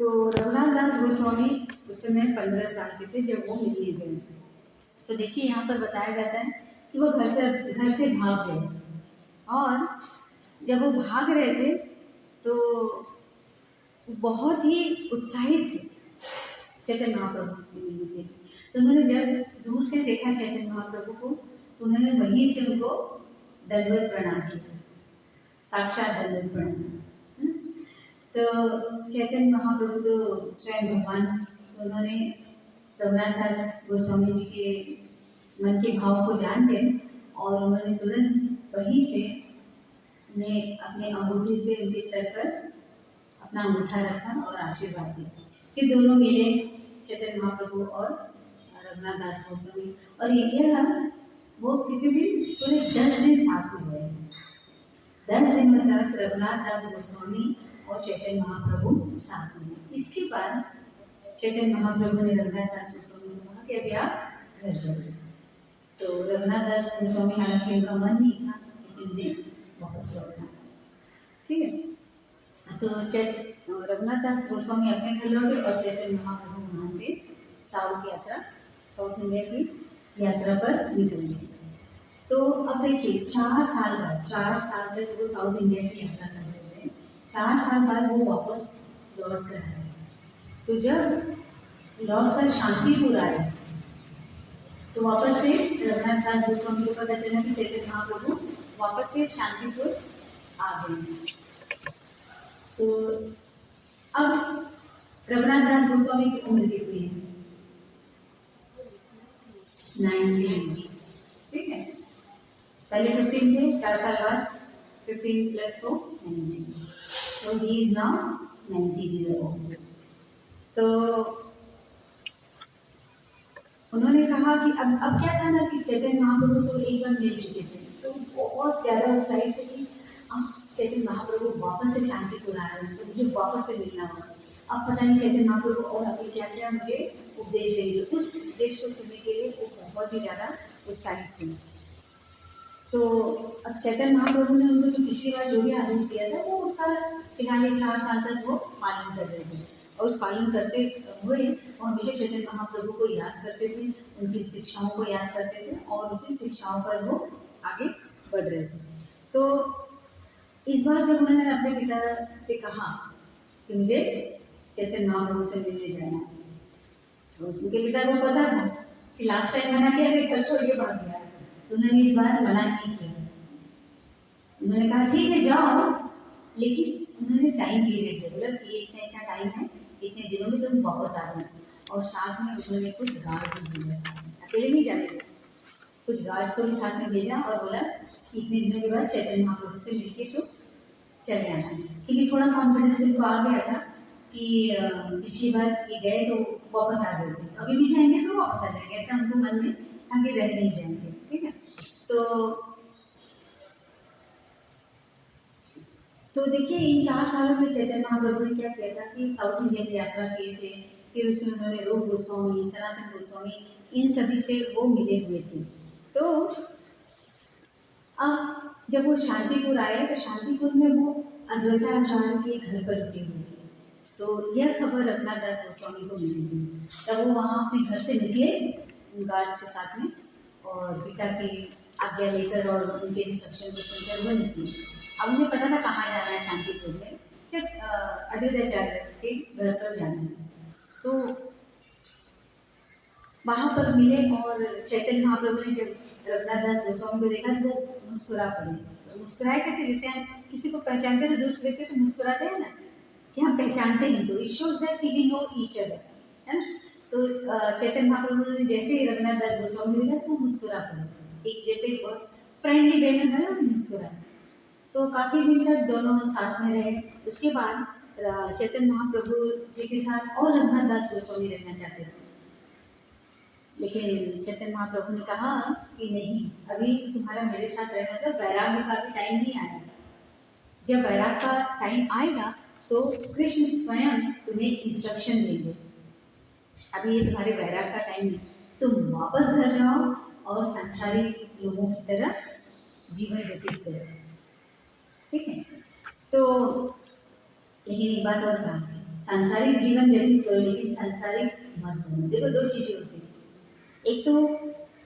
तो रघुनाथ दास गोस्वामी उस समय 15 साल के थे जब वो मिलने गए। तो देखिए यहाँ पर बताया जाता है कि वो घर से भाग गए, और जब वो भाग रहे थे तो बहुत ही उत्साहित थे चैतन्य महाप्रभु से मिलने के लिए। तो उन्होंने जब दूर से देखा चैतन्य महाप्रभु को, तो उन्होंने वहीं से उनको दंडवत प्रणाम किया, साक्षात दंडवत प्रणाम। तो चैतन्य महाप्रभु तो स्वयं भगवान, उन्होंने रघुनाथ दास गोस्वामी जी के मन के भाव को जान गए, और उन्होंने तुरंत वहीं से उन्हें अपने अंगूठे से उनके सर पर अपना अंगूठा रखा और आशीर्वाद दिया। फिर दोनों मिले, चैतन्य महाप्रभु और रघुनाथ दास गोस्वामी, और ये वो कितने दिन, पूरे 10 दिन साथ में रहे। 10 दिन तक रघुनाथ दास गोस्वामी और चैतन्य महाप्रभु साथ में। इसके बाद चैतन्य महाप्रभु ने रघुनाथ दास गोस्वामी को कहा कि अभी आप घर चलिए। तो रघुनाथ दास गोस्वामी, हालांकि उनका मन नहीं था लेकिन दिन वापस लौटना, ठीक है। तो रघुनाथ दास गोस्वामी अपने घर लौटे और चैतन्य महाप्रभु वहाँ से साउथ इंडिया की यात्रा पर निकल गए। तो अब देखिए 4 साल तक वो साउथ इंडिया की यात्रा कर रहे थे। 4 साल बाद वो वापस लौट कर आए। तो जब लौट कर शांतिपुर आए तो वापस से रघुनाथ दास गोस्वामी को पता चला कि चैतन्य महाप्रभु वापस से शांतिपुर आ गए। तो अब रघुनाथ दास गोस्वामी की उम्र कितनी है? 90, ठीक है। पहले 15 थे, 4 साल बाद 15 plus 4 19, so he is now 90 year old. तो उन्होंने कहा कि अब क्या था ना कि चैतन्य महाप्रभु से एक बार मिल चुके थे, तो बहुत ज्यादा उत्साहित थे कि अब चैतन्य महाप्रभु वापस से शांतिपुर आ रहे हैं, तो मुझे वापस से मिलना होगा। अब पता नहीं चैतन्य महाप्रभु और अभी क्या क्या मुझे उपदेश देंगे। उस उपदेश को सुनने के लिए वो बहुत ही ज्यादा उत्साहित थे। तो अब चैतन्य महाप्रभु ने उनको जो पिछली बार जो भी आदेश दिया था वो उसका फिलहाल 4 साल तक वो पालन कर रहे थे, और उस पालन करते हुए वो हमेशा चैतन्य महाप्रभु को याद करते थे, उनकी शिक्षाओं को याद करते थे, और उसी शिक्षाओं पर वो आगे बढ़ रहे थे। तो इस बार जब उन्होंने अपने पिता से कहा कि मुझे चैतन्य महाप्रभु से मिलने जाना है, तो उनके पिता को पता था कि लास्ट टाइम मना किया था, घर छोड़ के भाग गया, तो उन्होंने इस बार मना नहीं किया। उन्होंने कहा ठीक है जाओ, लेकिन उन्होंने टाइम पीरियड दिया, बोला कि इतना टाइम है, इतने दिनों में तुम वापस आ जाना। और साथ में उन्होंने कुछ गार्ड भी भेजा, अकेले नहीं जाने दिया, कुछ गार्ड को भी साथ में भेजा और बोला कि इतने दिनों के बाद चैतन्य महाप्रभु से मिलके तो चले आना। क्योंकि थोड़ा कॉन्फिडेंस उनको आ गया था कि पिछली बार ये गए तो वापस आ जाएंगे, अभी भी जाएंगे तो वापस आ जाएंगे, ऐसा उनको मन में था कि रह नहीं जाएंगे, ठीक है। तो देखिए इन 4 सालों में चैतन्य महाप्रभु ने क्या किया था कि साउथ इंडिया की यात्रा किए थे, फिर उसमें उन्होंने रूप गोस्वामी, सनातन गोस्वामी, इन सभी से वो मिले हुए थे। तो अब जब वो शांतिपुर आए तो शांतिपुर में वो अद्वैताचार्य के घर पर रुके हुए थे। तो यह खबर रघुनाथ दास गोस्वामी को मिली थी। तब वो वहाँ अपने घर से निकले गार्ड्स के साथ में, और पिता की आज्ञा लेकर और उनके इंस्ट्रक्शन को सुनकर वो निकली। अब उन्हें पता था कहाँ जाना है, शांतिपुर में अद्वैताचार्य के घर पर जाना है। तो वहाँ पर मिले, और चैतन्य महाप्रभु ने जब रघुनाथ दास गोस्वामी को देखा तो वो मुस्कुरा पड़े। तो मुस्कुराए कैसे, जैसे हम किसी को पहचानते तो दूर से देखते तो मुस्कुराते हैं ना, कि हम पहचानते नहीं, तो it shows that we know each other, है ना। तो चैतन्य महाप्रभु ने जैसे ही रघुनाथ दास गोस्वामी देखा तो मुस्कुरा पड़े, एक जैसे फ्रेंडली वे में है ना, मुस्कुरा। तो काफी दिन तक दोनों साथ में रहे। उसके बाद चैतन्य महाप्रभु जी के साथ और रघुनाथ दास गोस्वामी रहना चाहते थे, लेकिन चैतन्य महाप्रभु ने कहा कि नहीं, अभी तुम्हारा मेरे साथ रहना था, वैराग्य का भी टाइम नहीं आया। जब वैराग का टाइम आएगा तो कृष्ण स्वयं तुम्हें इंस्ट्रक्शन देंगे, अभी ये तुम्हारे वैराग का टाइम है, तुम वापस घर जाओ और संसारी लोगों की तरह जीवन व्यतीत करो, ठीक है। तो लेकिन एक बात और कहा, सांसारिक जीवन व्यतीत करो लेकिन सांसारिक मत बनो। देखो दो चीजें होती हैं, एक तो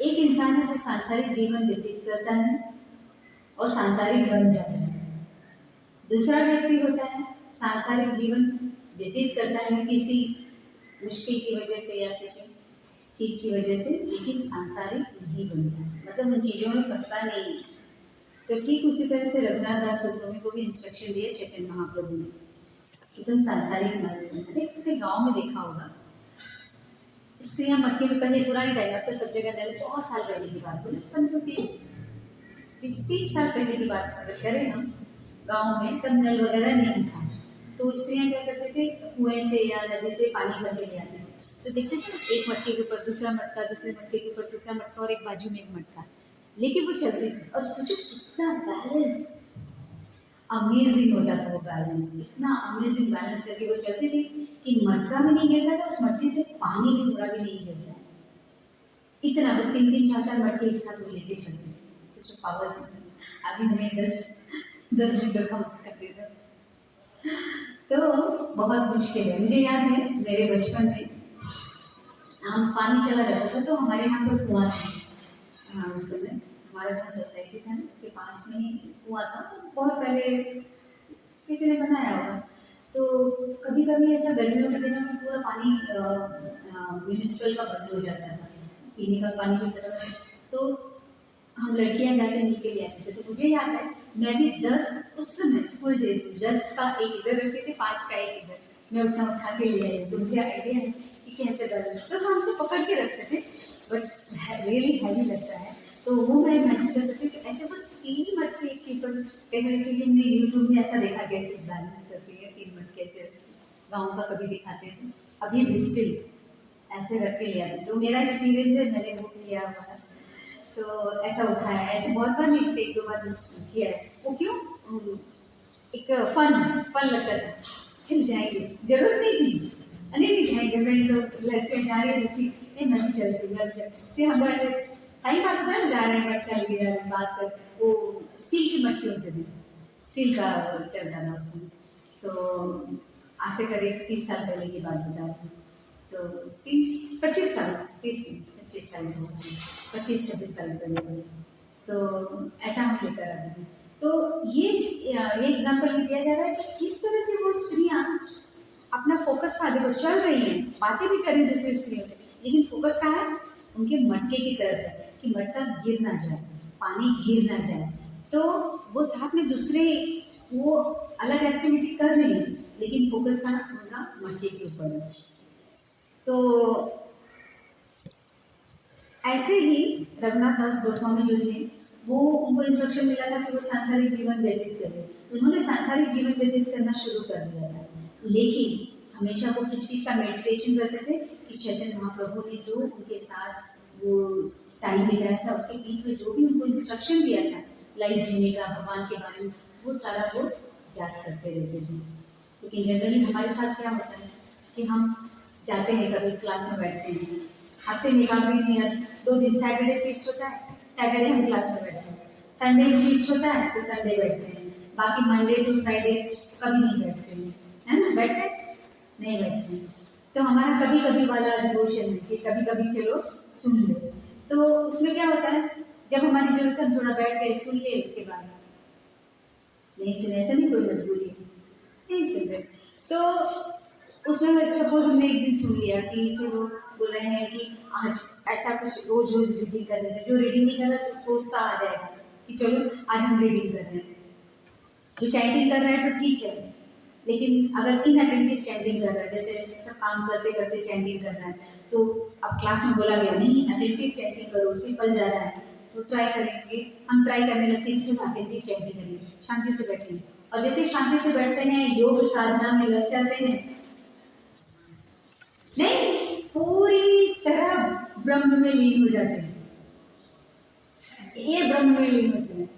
एक इंसान है वो सांसारिक जीवन व्यतीत करता है और सांसारिक बन जाता है। दूसरा व्यक्ति होता है सांसारिक जीवन व्यतीत करता है किसी मुश्किल की वजह से या किसी चीज की वजह से, लेकिन सांसारिक नहीं बनता है, मतलब उन चीजों में फंसता नहीं है। तो ठीक उसी तरह से रघुनाथ दास गोस्वामी को भी इंस्ट्रक्शन दिया चैतन्य महाप्रभु ने कि तुम सांसारिक मत बनना। अपने गाँव में देखा होगा स्त्रियां मटके में, पहले पुरानी टाइम, अब तो सब जगह नल, बहुत साल पहले की बात बोले, समझो कि 30 साल पहले की बात अगर करें हम, गाँव में तब नल वगैरह नहीं था, तो स्त्रियां क्या करते थे, कुएं से या नदी से पानी भर के ले आते थे। तो देखते थे एक मटके के ऊपर दूसरा मटका, दूसरे मटके के ऊपर तीसरा मटका और एक बाजू में एक मटका, लेकिन वो चलती थी। और सोचो कितना बैलेंस, अमेजिंग होता था वो बैलेंस, इतना अमेजिंग बैलेंस करके वो चलती थी कि मटका भी नहीं गिरता था, उस मटके से पानी भी थोड़ा भी नहीं गिरता। इतना वो 3-3, 4-4 मटके एक साथ वो लेके चलते थे। सोचो पावर। अभी हमें 10 लीटर का मटका दे दो तो बहुत मुश्किल है। मुझे याद है मेरे बचपन में हम पानी चला जाता था तो हमारे यहाँ पर कुआं था। हाँ, उस समय हमारा जहाँ सोसाइटी था ना उसके पास में ही कुआं था, तो बहुत पहले किसी ने बनाया होगा। तो कभी कभी ऐसा गर्मियों के दिनों में पूरा पानी म्यूनिसिपल का बंद हो जाता था, पीने का पानी की तरफ, तो हम लड़कियां जाके नीचे ले आते थे। तो मुझे याद है मैं भी 10 उस समय स्कूल डेज में 10 का एक इधर रखते थे, 5 का एक इधर, मैं उठा के ले आई। तो मुझे आइडिया है कि कैसे बैलेंस, तो हम तो पकड़ के रखते थे, बट रियली हैवी लगता है। तो वो मैं इमेजिन कर सकती हूँ कि ऐसे वो 3 मटके एक के ऊपर कैसे रखती है। हमने यूट्यूब में ऐसा देखा कैसे बैलेंस करती है 3 मटके ऐसे, गाँव का कभी दिखाते थे, अभी भी स्टिल ऐसे रख के ले आते। तो मेरा एक्सपीरियंस है, मैंने वो किया हुआ है, तो ऐसा उठाया है, ऐसे बहुत बार नहीं, 1-2 बार किया है। वो क्यों, एक फन लगता था, चल जाएंगे, जरूरत नहीं थी, नहीं जाएंगे, फ्रेंड लोग लड़के जा रहे हैं दूसरी, मैं भी चलती, मैं भी चलती। फिर हम लोग ऐसे टाइम पास होता है, जा रहे हैं मटका ले जा रहे हैं, बात कर, वो स्टील के मटके होते थे, स्टील का चलता था उसमें। तो आज से करीब 30 साल पहले की बात बता रही हूँ, तो 25 साल 26 साल पहले, तो ऐसा हम लेकर आते हैं। तो ये एग्जाम्पल दिया जा रहा है कि किस तरह से वो स्त्रियां अपना फोकस पा, देखो चल रही हैं, बातें भी कर रही हैं दूसरी स्त्रियों से, लेकिन फोकस कहाँ है, उनके मटके की तरफ है कि मटका गिर ना जाए, पानी गिर ना जाए। तो वो साथ में दूसरे वो अलग एक्टिविटी कर रही है, लेकिन फोकस कहाँ उनका मटके के ऊपर है। तो ऐसे ही रघुनाथ दास गोस्वामी जो थे, वो उनको इंस्ट्रक्शन मिला था कि वो सांसारिक जीवन व्यतीत करें, तो उन्होंने सांसारिक जीवन व्यतीत करना शुरू कर दिया था। लेकिन हमेशा वो किस चीज़ का मेडिटेशन करते थे कि चैतन्य महाप्रभु ने जो उनके साथ वो टाइम बिताया था, उसके बीच में जो भी उनको इंस्ट्रक्शन दिया था लाइफ जीने का, भगवान के बारे में, वो सारा वो याद करते रहते थे। लेकिन जनरली हमारे साथ क्या होता है कि हम जाते हैं, कभी क्लास में बैठते हैं, हफ्ते में 1 दिन या 2 दिन, सैटरडे फीस्ट होता है, सैटरडे हम क्लास में बैठते हैं, संडे फीस्ट होता है तो संडे बैठते हैं, बाकी मंडे टू फ्राइडे कभी नहीं बैठते हैं, है ना, बैठते नहीं बैठते हैं। तो हमारा कभी कभी वाला डिवोशन है कि कभी कभी चलो सुन लो। तो उसमें क्या होता है, जब हमारी जरूरत है हम थोड़ा बैठ के सुन ले, उसके बाद नहीं सुने, ऐसा नहीं कोई मजबूरी नहीं सुन रहे। तो उसमें सपोज हमने एक दिन सुन लिया कि चलो बोल रहे हैं कि आज ऐसा कुछ रोज रोज रीडिंग कर रहे थे, जो रीडिंग नहीं कर रहा तो उसको उत्साह आ जाएगा कि चलो आज हम रीडिंग कर रहे हैं। जो चैंटिंग कर रहा है तो ठीक है, लेकिन अगर इनअटेंटिव चैंटिंग कर रहा है, जैसे सब काम करते करते चैंटिंग कर रहा है, तो अब क्लास में बोला गया नहीं अटेंटिव चैंटिंग करो, उसकी फल जा रहा है, तो ट्राई करेंगे, हम ट्राई करने लगते हैं कि चलो अटेंटिव चैंटिंग करेंगे, शांति से बैठेंगे, और जैसे शांति से बैठते हैं योग साधना में लग जाते हैं, नहीं पूरी तरह ब्रह्म में लीन हो जाते हैं। ये ब्रह्म में लीन होते हैं,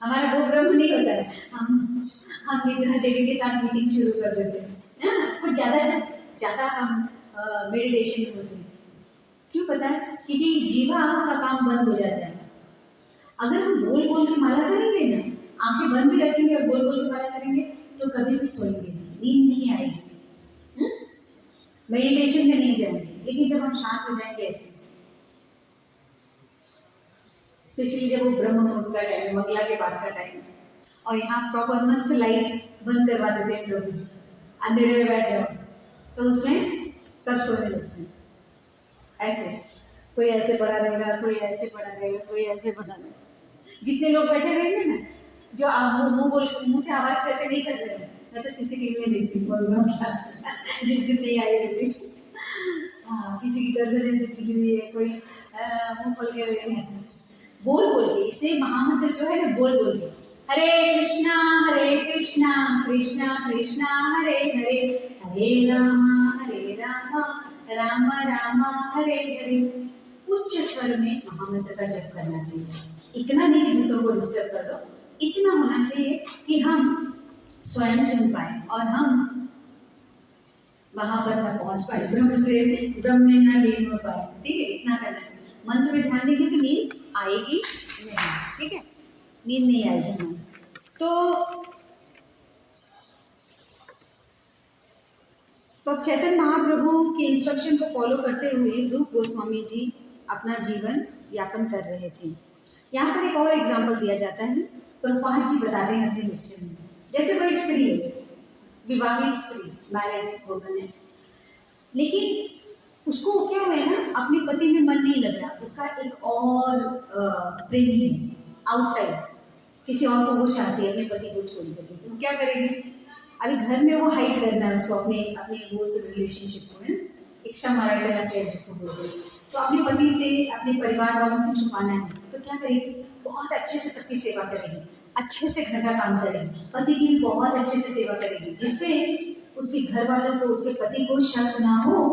हमारा वो ब्रह्म नहीं होता है, हम निद्रा देवी के साथ मीटिंग शुरू कर देते हैं ना, कुछ ज़्यादा हम मेडिटेशन होते हैं। क्यों पता है, क्योंकि जीवा का काम बंद हो जाता है। अगर हम बोल बोल के माला करेंगे ना, आंखें बंद भी रखेंगे और बोल बोल के माला करेंगे, तो कभी भी सोएंगे नहीं, नींद नहीं आएगी। मेडिटेशन में नहीं जाएंगे, लेकिन जब हम शांत हो जाएंगे ऐसे, स्पेशली जब वो ब्रह्म मुहूर्त का टाइम, मंगला के बाद का टाइम, और यहाँ प्रॉपर मस्त लाइट बंद करवा देते हैं प्रभु जी, अंधेरे में बैठ जाओ, तो उसमें सब सोने लगते हैं ऐसे, कोई ऐसे पड़ा रहेगा, कोई ऐसे पड़ा रहेगा, कोई ऐसे पड़ा रहेगा। जितने लोग बैठे रहेंगे ना, जो मुंह से आवाज करके नहीं कर रहे हैं, मैं तो सीसीटीवी में देखती हूँ जिससे नहीं आई रहती, हाँ किसी की गर्दन जैसे चिली हुई है, कोई मुंह खोल के रहे हैं, बोल बोल के, इसलिए महामंत्र जो है ना बोल बोल के, हरे कृष्णा कृष्णा कृष्णा हरे हरे, हरे राम राम राम हरे हरे। उच्च स्वर में महामंत्र का जप करना चाहिए, इतना नहीं कि दूसरों को डिस्टर्ब कर दो, इतना होना चाहिए कि हम स्वयं सुन पाए और हम वहां पर तक पहुंच पाए, ब्रह्म में न लीन हो पाए। ठीक है, इतना करना चाहिए। मंत्र में ध्यान देंगे तो नींद आएगी नहीं, ठीक है, नींद नहीं आएगी मन। तो चैतन्य महाप्रभु के इंस्ट्रक्शन को फॉलो करते हुए रूप गोस्वामी जी अपना जीवन यापन कर रहे थे। यहाँ पर एक और एग्जाम्पल दिया जाता है, प्रभुपाद जी बताते हैं अपने लेक्चर में, जैसे कोई स्त्री है, विवाहित स्त्री, मैरिड वुमन है, लेकिन उसको क्या हुआ है ना, अपने पति में मन नहीं लग रहा, उसका एक और प्रेमी है आउटसाइड, किसी और को वो चाहती है अपने पति को छोड़ करके, तो क्या करेगी? अभी घर में वो हाइड करना है उसको, अपने अपने वो से रिलेशनशिप को, है एक्स्ट्रा मैरिटल अफेयर जिसको बोलते हैं, तो अपने पति से, अपने परिवार वालों से छुपाना है, तो क्या करेगी? बहुत अच्छे से सबकी सेवा करेगी, अच्छे से घर का काम करेगी, पति की बहुत अच्छे से सेवा करेगी, जिससे उसके घर वालों को, उसके पति को शक ना हो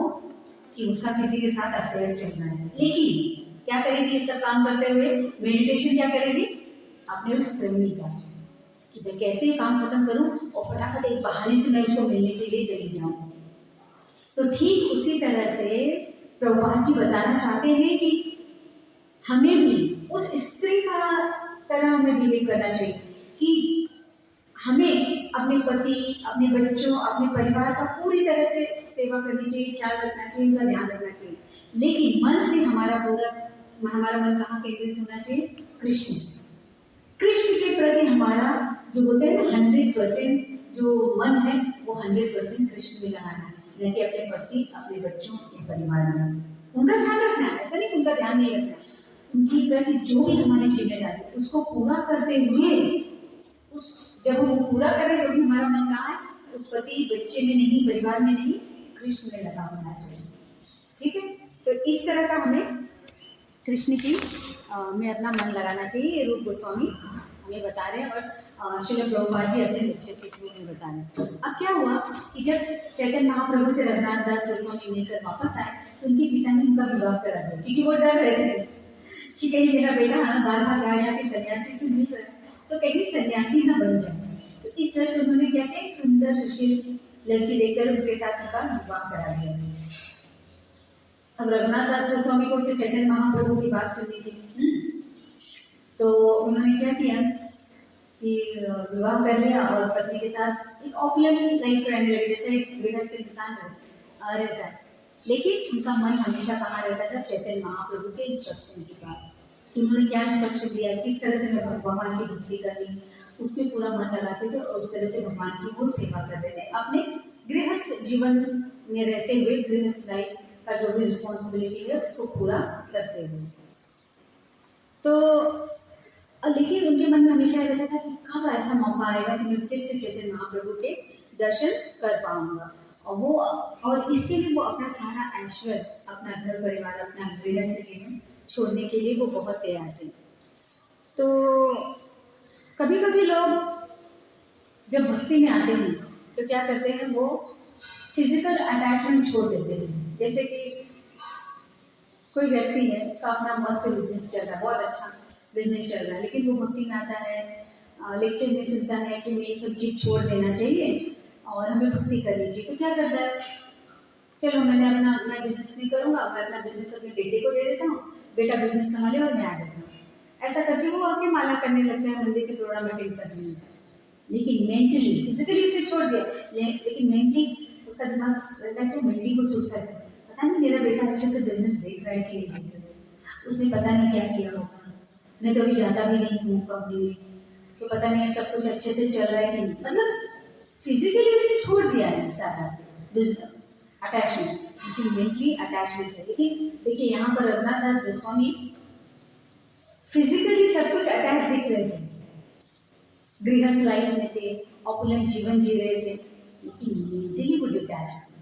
कि उसका किसी के साथ अफेयर चल रहा है। लेकिन क्या करेगी ये सब काम करते हुए? मेडिटेशन क्या करेगी? अपने उस प्रेमी का, कि मैं कैसे ये काम खत्म करूं और फटाफट एक बहाने से मैं उसको मिलने के लिए चली जाऊं। तो ठीक उसी तरह से प्रभुपाद जी बताना चाहते हैं कि हमें भी उस स्त्री का तरह हमें बिहेव करना चाहिए कि हमें अपने पति, अपने बच्चों, अपने परिवार का पूरी तरह से सेवा करनी चाहिए, ख्याल रखना चाहिए, उनका ध्यान रखना चाहिए, लेकिन मन से हमारा मन कहाँ केंद्रित होना चाहिए? कृष्ण के प्रति हमारा जो बोलते हैं ना 100% जो मन है वो 100% कृष्ण में लगाना है, न कि अपने पति, अपने बच्चों, अपने परिवार में। उनका ध्यान रखना है, ऐसा नहीं उनका ध्यान नहीं रखना, उनकी प्रति जो भी हमारी जिम्मेदारी है उसको पूरा करते हुए, उस जब वो पूरा करें तो भी हमारा मन कहाँ है? उस पति, बच्चे में नहीं, परिवार में नहीं, कृष्ण में लगा होना चाहिए। ठीक है, तो इस तरह का हमें कृष्ण की में अपना मन लगाना चाहिए। ये रूप गोस्वामी हमें बता रहे हैं और श्रील प्रभुपाद जी अपने लेक्चर के थ्रू में बता रहे हैं। अब क्या हुआ कि जब चैतन्य महाप्रभु से रघुनाथ दास गोस्वामी मिलकर वापस आए तो उनके पिता ने उनका विवाह करा दिया, क्योंकि वो डर रहे थे कि कहीं मेरा बेटा बार बार जाके सन्यासी से मिल रहा है तो कहीं सन्यासी ना बन जाए। तो इस तरह से उन्होंने क्या किया, सुंदर सुशील लड़की देखकर उनके साथ उनका विवाह करा दिया। अब रघुनाथ दास गोस्वामी को तो चैतन्य महाप्रभु की बात सुननी थी, तो उन्होंने क्या किया कि विवाह कर लिया और पत्नी के साथ एक ऑफलाइन लाइफ रहने लगे, जैसे एक गृहस्थ इंसान रहता है, लेकिन उनका मन हमेशा कहाँ रहता था? चैतन्य महाप्रभु के इंस्ट्रक्शन के पास। तो उन्होंने क्या इंस्ट्रक्शन दिया, किस तरह से मैं भगवान की भक्ति करनी, उसमें पूरा मन लगाते थे और उस तरह से भगवान की वो सेवा कर रहे थे, अपने गृहस्थ जीवन में रहते हुए, गृहस्थ लाइफ का जो भी रिस्पॉन्सिबिलिटी है उसको पूरा करते हुए। तो लेकिन उनके मन में हमेशा रहता था कि कब ऐसा मौका आएगा कि मैं फिर से चैतन्य महाप्रभु के दर्शन कर पाऊंगा, और इसके लिए वो अपना सारा ऐश्वर्य, अपना घर परिवार, अपना गृहस्थ जीवन छोड़ने के लिए वो बहुत तैयार थे। तो कभी कभी लोग जब भक्ति में आते हैं तो क्या करते हैं, वो फिजिकल अटैचमेंट छोड़ देते हैं। जैसे कि कोई व्यक्ति है, उसका अपना मस्त बिजनेस चल रहा है, बहुत अच्छा बिजनेस चल रहा है, लेकिन वो भक्ति में आता है, लेक्चर में सुनता है कि मैं ये सब चीज़ छोड़ देना चाहिए और हमें भक्ति करनी चाहिए, तो क्या करता है, चलो मैं बिजनेस नहीं करूँगा, मैं अपना बिजनेस अपने बेटे को दे देता हूँ, बेटा बिजनेस संभाले और मैं आ जाता हूँ। ऐसा करके वो आके माला करने लगता है, मंदिर के प्रोग्राम अटेंड करने लगता है, लेकिन मेंटली, फिजिकली उसे छोड़ दिया, लेकिन मेंटली उसका दिमाग रहता है, तो मंडी को सोचता है पता नहीं मेरा बेटा अच्छे से बिजनेस देख रहा है कि नहीं देख रहा है, उसने पता नहीं क्या किया होगा, मैं तो अभी जाता भी नहीं हूँ कंपनी में, तो पता नहीं सब कुछ अच्छे से चल रहा है कि नहीं, मतलब फिजिकली उसने छोड़ दिया है सारा बिजनेस अटैचमेंट, लेकिन मेंटली अटैचमेंट है। लेकिन देखिए यहाँ पर रघुनाथ गोस्वामी फिजिकली सब कुछ अटैच दिख रहे थे, गृहस्थ लाइफ में थे, ऑपुलेंट जीवन जी रहे थे, लेकिन मेंटली वो डिटैच थे,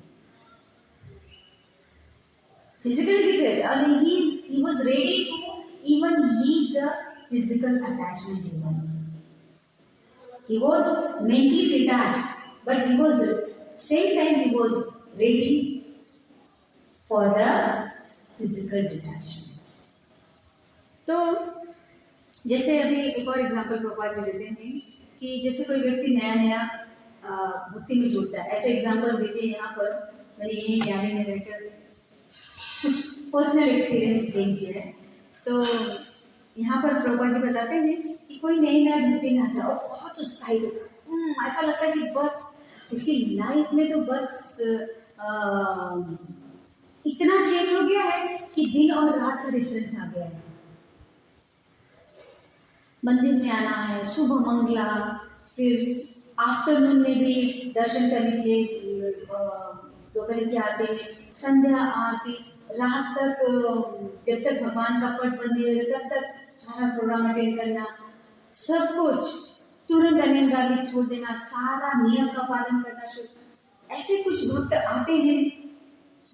फिजिकली दिख रहे थे, और he was ready to even leave the physical attachment even. He was mentally detached, but he was same time he was ready for the physical detachment. तो जैसे अभी एक और एग्जांपल प्रभुपाद जी देते हैं कि जैसे कोई व्यक्ति नया नया भक्ति में जुड़ता है, ऐसे एग्जांपल देते हैं यहाँ पर, मैंने यही न्यायालय में रहकर कुछ पर्सनल एक्सपीरियंस गेन किया है। तो यहाँ पर प्रभुपाद जी बताते हैं कि कोई नई नया भक्ति में आता है और बहुत उत्साहित होता है, ऐसा लगता है कि बस उसकी लाइफ में तो बस इतना चेंज हो गया है कि दिन और रात का डिफरेंस आ गया है। मंदिर में आना है, सुबह मंगला, फिर आफ्टरनून में भी दर्शन करने के लिए दोपहर की आरती में, संध्या आरती, रात तक जब तक भगवान का पट बंद नहीं होगा तब तक सारा प्रोग्राम अटेंड करना, सब कुछ तुरंत अनियंत्रित छोड़ देना, सारा नियम का पालन करना शुरू। ऐसे कुछ भक्त आते हैं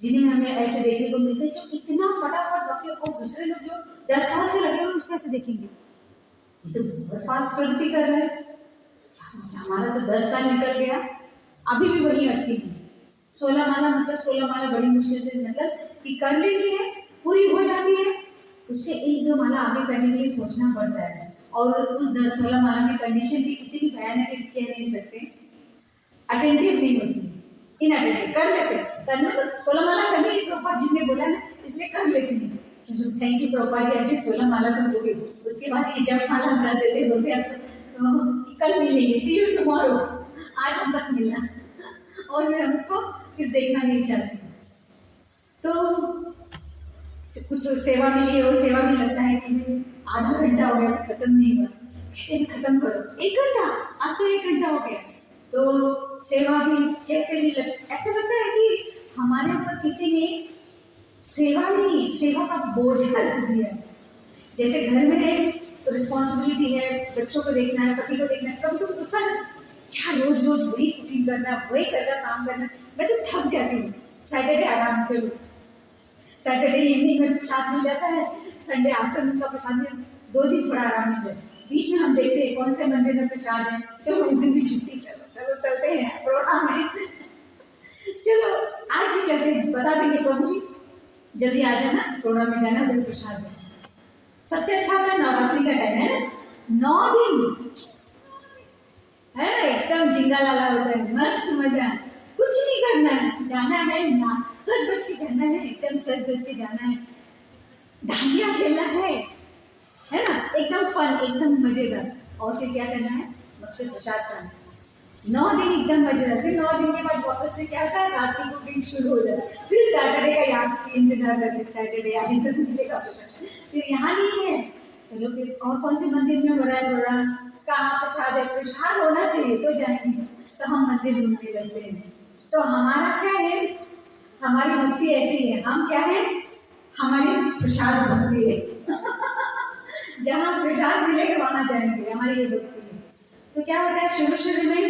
जिन्हें हमें ऐसे देखने को मिलते हैं, जो इतना फटाफट भक्ति को, दूसरे लोग जो 10 साल से लगे हुए उसको ऐसे देखेंगे, तो बहुत फास्ट प्रगति कर रहे हैं, हमारा तो 10 साल निकल गया, अभी भी वही अटकी है। 16 माला मतलब 16 माला बड़ी मुश्किल से मतलब कि कर लेती है, पूरी हो जाती है, उससे 1-2 माला आगे करने के लिए सोचना पड़ता है, और उस 10-16 माला की कंडीशन भी इतनी भयानक है कह नहीं सकते, अटेंटिव नहीं होती, इनअटेंटिव कर लेते, करना तो 16 माला करनी है, प्रभुपाद जी ने बोला ना, इसलिए कर लेती है। चलो थैंक यू प्रभुपाद जी, आपकी 16 माला तो हो गई, उसके बाद ये जब माला बना देते हो गया तो कल मिलेंगे, सी यू टुमारो, आज हम तक मिलना, और फिर हम उसको फिर देखना नहीं चाहते। तो कुछ सेवा मिली है, वो सेवा भी लगता है कि आधा घंटा हो गया खत्म नहीं हुआ, कैसे भी खत्म करो, 1 घंटा, आज तो 1 घंटा हो गया, तो सेवा भी कैसे भी ऐसा लगता है कि हमारे ऊपर किसी ने सेवा नहीं, सेवा का बोझ डाल दिया। जैसे घर में है तो रिस्पॉन्सिबिलिटी है, बच्चों को देखना है, पति को देखना है, कभी तो गुस्सा क्या रोज रोज वही कुकिंग करना, वही करना, काम करना, मैं तो थक जाती हूँ। सैटरडे आराम, चलो सैटरडे इवनिंग में प्रसाद मिल जाता है, संडे आफ्टरनून का प्रसाद मिल, 2 दिन थोड़ा आराम मिल जाए, बीच में हम देखते हैं कौन से मंदिर में प्रसाद है, चलो उस दिन भी छुट्टी, चलो चलो चलते हैं प्रोग्राम में, चलो आज भी चलते हैं, बता देंगे प्रभु जी जल्दी आ जाना, प्रोग्राम में जाना, उधर प्रसाद है। सबसे अच्छा होता है नवरात्रि का टाइम है, 9 दिन है ना, एकदम जिंगा लाला होता है, मस्त मजा, कुछ नहीं करना है, जाना है ना, सच बच के जाना है, एकदम सच बच के जाना है, डांडिया खेलना है ना, एकदम फन, एकदम मजेदार, और फिर क्या करना है, बस प्रसाद खाना, 9 दिन एकदम मजेदार। फिर 9 दिन के बाद वापस से क्या होता है, रात को दिन शुरू हो जाता है, फिर सैटरडे का याद इंतजार करते, सैटरडे आगे तक मिलेगा, फिर यहाँ नहीं है, चलो फिर और कौन से मंदिर में हो रहा है प्रोग्राम, कहाँ प्रसाद है, प्रसाद होना चाहिए तो जाएंगे, तो हम मंदिर ढूंढने लगते हैं। तो हमारा क्या है, हमारी भक्ति ऐसी है, हम क्या है, हमारी प्रसाद भक्ति है जहाँ प्रसाद मिलेगा वहां जाएंगे, हमारी ये भक्ति है। तो क्या होता है, शुरू शुरू में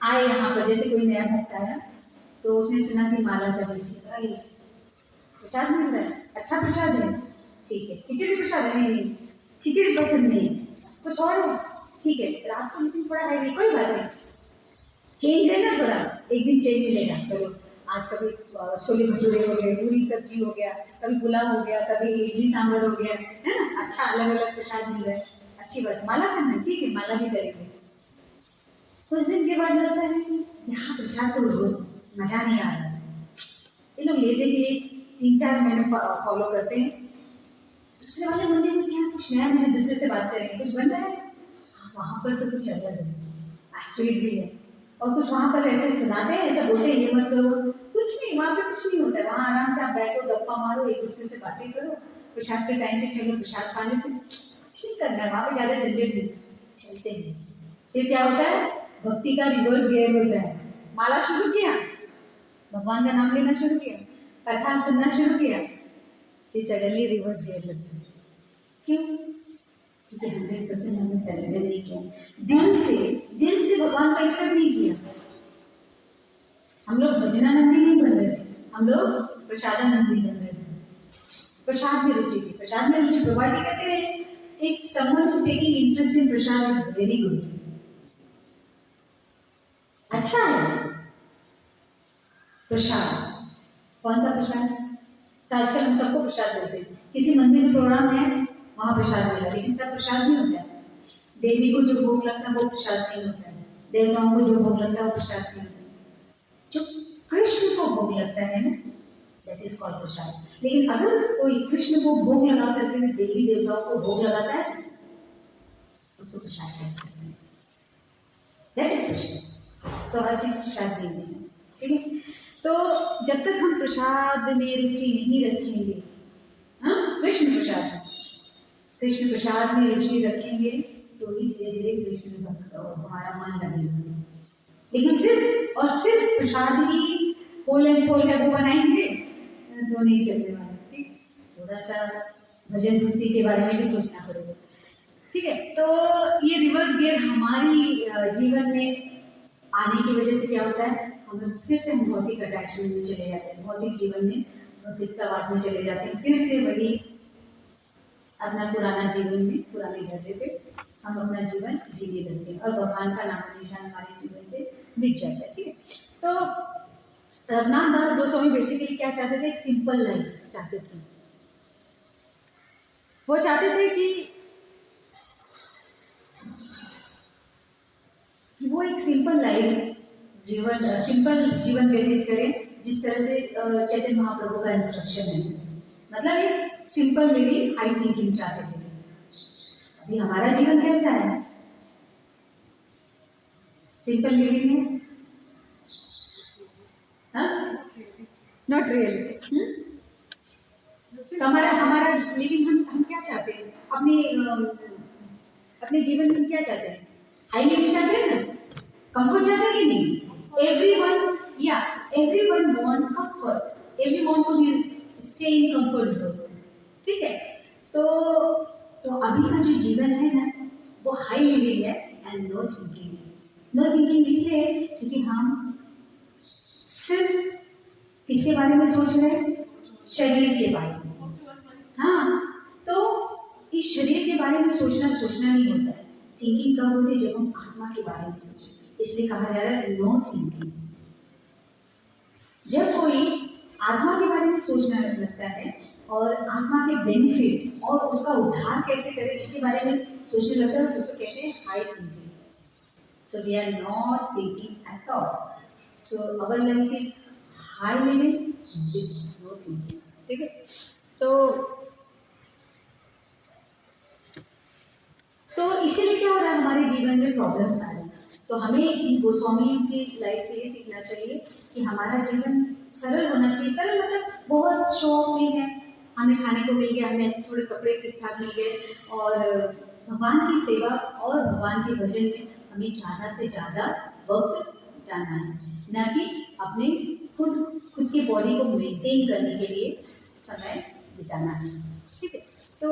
आए यहाँ पर, जैसे कोई नया भक्त आया तो उसने सुना कि माला का लीजिए, प्रसाद मिल रहा है, अच्छा प्रसाद है, ठीक है, खिचड़ी प्रसाद है, नहीं खिचड़ी पसंद नहीं, कुछ और है, ठीक है, रात को लेकिन थोड़ा है, कोई बात नहीं, चेंज है ना थोड़ा, एक दिन चेंज मिलेगा, चलो आज कभी छोले भटूरे हो गए, पूरी सब्जी हो गया, कभी पुलाव हो गया, कभी इडली सांभर हो गया, है ना, अच्छा अलग अलग प्रसाद मिल रहा है, अच्छी बात, माला करना, ठीक है, माला भी करेंगे। कुछ दिन के बाद लगता है यहाँ प्रसाद तो मजा नहीं आ रहा, ये लोग लेते लिए 3-4 महीने फॉलो करते हैं, दूसरे वाले मंदिर में क्या कुछ नया, मैंने दूसरे से बात करेंगे, कुछ बन रहा है, वहाँ पर तो कुछ अलग है, स्वीट भी है, और कुछ वहां पर ऐसे सुनाते हैं, ऐसा बोलते हैं ये मत करो, कुछ नहीं, वहां पे कुछ नहीं होता है। वहां आराम से आप बैठो, गप्पा मारो, एक दूसरे से बातें करो, प्रसाद के टाइम पे चलो प्रसाद खा लेते, कुछ नहीं करना है वहां पे, ज्यादा झंझट नहीं, चलते हैं। फिर क्या होता है, भक्ति का रिवर्स गियर होता है। माला शुरू किया, भगवान का नाम लेना शुरू किया, कथा सुनना शुरू किया, फिर सडनली रिवर्स गियर लगता है। क्यों? क्योंकि 100% हमने सरेंडर नहीं किया, दिल से भगवान का एक्सेप्ट नहीं किया। हम लोग भजनानंदी नहीं बन रहे थे, हम लोग प्रसादानंदी बन रहे थे। प्रसाद में रुचि थी, प्रसाद में रुचि प्रभा जी कहते हैं एक someone is taking interest in Prasad is very good, अच्छा है। प्रसाद, कौन सा प्रसाद? आजकल हम सबको प्रसाद देते हैं, किसी मंदिर में प्रोग्राम है वहां प्रसाद मिला, लेकिन सब प्रसाद नहीं होता है। देवी को जो भोग लगता है वो प्रसाद नहीं होता है, देवताओं को जो भोग लगता है वो प्रसाद नहीं होता है। जो कृष्ण को भोग लगता है ना, दैट इज कॉल्ड प्रसाद। लेकिन अगर कोई कृष्ण को भोग लगा करके देवी देवताओं को भोग लगाता है, उसको प्रसाद कह सकते हैं, दैट इज प्रसाद। तो हर चीज प्रसाद दे देंगे, ठीक है। तो जब तक हम प्रसाद में रुचि नहीं रखेंगे, हाँ, कृष्ण प्रसाद में रुचि रखेंगे तो ही धीरे धीरे कृष्ण भक्त हमारा मन लगेगा। लेकिन सिर्फ प्रसाद ही होल एंड सोल का वो बनाएंगे तो नहीं चलने वाला, ठीक। थोड़ा सा भजन भक्ति के बारे में भी सोचना पड़ेगा, ठीक है। तो ये रिवर्स गियर हमारी जीवन में आने की वजह से क्या होता है, हमें फिर से हम भौतिक अटैचमेंट में चले जाते हैं, भौतिक जीवन में भौतिकतावाद में चले जाते हैं, फिर से वही अपना पुराना जीवन में, पुराने ढर्रे पे हम अपना जीवन जीने लगते हैं और भगवान का नाम निशान हमारे जीवन से मिट जाता है, ठीक है। तो रघुनाथ दास गोस्वामी बेसिकली क्या चाहते थे, एक सिंपल लाइफ चाहते थे। वो चाहते थे कि वो एक सिंपल लाइफ सिंपल जीवन व्यतीत करें, जिस तरह से चैतन्य महाप्रभु का इंस्ट्रक्शन है, मतलब एक सिंपल लिविंग हाई थिंकिंग चाहते थे। अभी हमारा जीवन कैसा है, सिंपल लिविंग है, नॉट रियलिटी। हमारा लिविंग हम क्या चाहते हैं, अपने जीवन में क्या चाहते हैं, हाई लिविंग चाहते हैं ना, कंफर्ट चाहते हैं कि नहीं? everyone want comfort, everyone to be stay in comfort zone, ठीक है। तो अभी का जो जीवन है ना, वो हाई लिविंग है एंड नो थिंकिंग इसलिए क्योंकि हम सिर्फ किसके बारे में सोच रहे हैं, शरीर के बारे में। हाँ, तो इस शरीर के बारे में सोचना नहीं होता है। थिंकिंग कब होती है, जब हम आत्मा के बारे में सोचें, इसलिए कहा जा रहा है नो थिंकिंग। जब कोई आत्मा के बारे में सोचने लगता है और आत्मा के बेनिफिट और उसका उद्धार कैसे करें इसके बारे में सोचने लगता है, तो उसको कहते हैं high thinking. So we are not thinking at all, so our life is high living with no thinking, ठीक है। तो इसीलिए क्या हो रहा है, हमारे जीवन में प्रॉब्लम्स आ रही हैं। तो हमें इन गोस्वामियों की लाइफ से ये सीखना चाहिए कि हमारा जीवन सरल होना चाहिए। सरल मतलब बहुत शौक नहीं है, हमें खाने को मिल गया, हमें थोड़े कपड़े ठीक ठाक मिल गए, और भगवान की सेवा और भगवान के भजन में हमें ज़्यादा से ज़्यादा वक्त बिताना है, ना कि अपने खुद की बॉडी को मेंटेन करने के लिए समय बिताना है, ठीक है। तो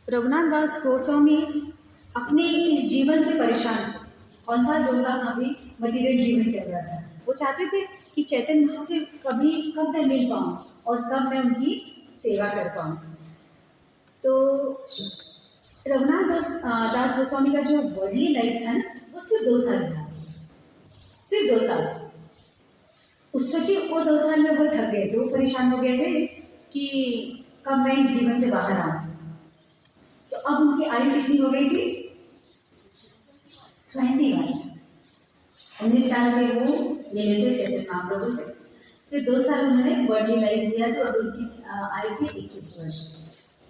रघुनाथ दास गोस्वामी अपने इस जीवन से परेशान, कौन सा जो उनका अभी मटीरियल जीवन चल रहा था, वो चाहते थे कि चैतन्य माँ से कब मैं मिल पाऊँ और कब मैं उनकी सेवा कर पाऊँ। तो रघुनाथ दास गोस्वामी का जो वर्ल्डली लाइफ था ना, वो सिर्फ 2 साल था, सिर्फ 2 साल। उस सोचिए वो 2 साल में वो थक गए थे, वो परेशान हो गए थे कि कब मैं इस जीवन से बाहर आऊँ। तो अब उनकी आयु कितनी हो गई थी, 21। 19 साल के वो मिले थे चैतन्य महाप्रभु से, फिर 2 साल उन्होंने वर्ल्डली लाइफ जिया, तो अब उनकी आयु थी 21 वर्ष।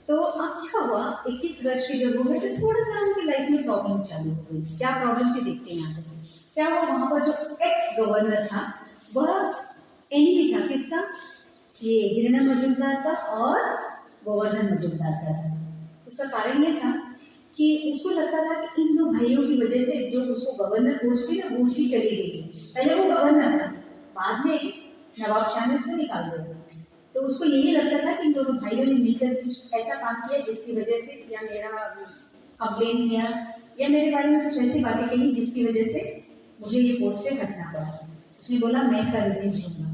तो अब क्या हुआ, 21 वर्ष के जब हो गए तो थोड़ा सा उनकी लाइफ में प्रॉब्लम चालू हो गई। क्या प्रॉब्लम थी देखते हैं यहाँ पे। क्या हुआ, वहाँ पर जो एक्स गवर्नर था वह एनिमी था किसका, ये हिरण्य मजूमदार का और गोवर्धन मजूमदार का था। उसका कारण ये था कि उसको लगता था कि इन दो भाइयों की वजह से जो उसको गवर्नर पोस्ट थी ना वो उसकी चली गई। पहले वो गवर्नर था, बाद में नवाब शाह ने उसको निकाल दिया। तो उसको यही लगता था कि इन दोनों भाइयों ने मिलकर कुछ ऐसा काम किया जिसकी वजह से, या मेरा कंप्लेन किया या मेरे बारे में कुछ ऐसी बातें कही जिसकी वजह से मुझे ये पोस्ट से हटना पड़ा। उसने बोला मैं इसका रिवेंज लूंगा,